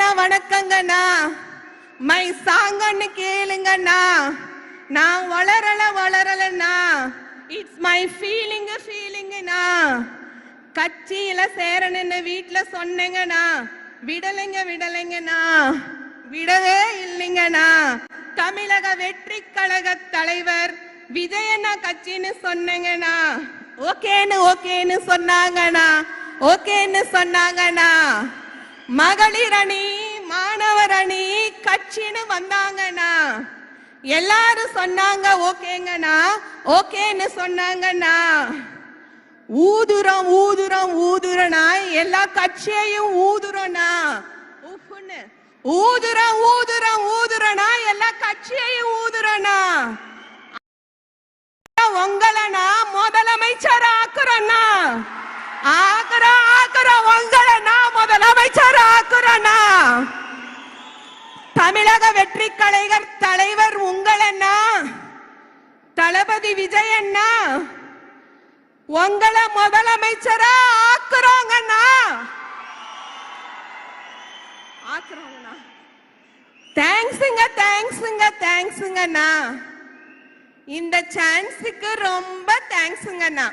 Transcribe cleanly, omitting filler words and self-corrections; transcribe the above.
வணக்கங்கண்ணா வணக்கங்கண்ணா. My சாங்கன்னு கேளுங்கண்ணா. நான் வளரலண்ணா. It's my ஃபீலிங்கண்ணா. கட்சியில சேரணுன்னு வீட்டுல சொன்னேங்கண்ணா. விடலைங்கண்ணா. விடவே இல்லைங்கண்ணா. தமிழக வெற்றி கழக தலைவர் விஜயண்ணா கட்சின்னு சொன்னேங்கண்ணா. ஓகேன்னு சொன்னாங்கண்ணா. மகளிர் அணி மாணவர் அணி கட்சின்னு வந்தாங்கண்ணா. எல்லாரும் சொன்னாங்க ஓகேன்னு சொன்னாங்கண்ணா. ஊதுறனா எல்லா கட்சியையும் ஊதுறனா ஊதுறனா எல்லா கட்சியையும் ஊதுறனா. உங்களனா முதலமைச்சர் ஆக்குறனா. உங்களனா முதலமைச்சர் ஆக்குறனா. தமிழக வெற்றி கழக தலைவர் உங்களண்ணா தளபதி விஜயண்ணா. உங்களை முதலமைச்சரா ஆக்குறோங்கண்ணா. தேங்க்ஸுங்கண்ணா. இந்த சான்ஸுக்கு ரொம்ப தேங்க்ஸுங்கண்ணா.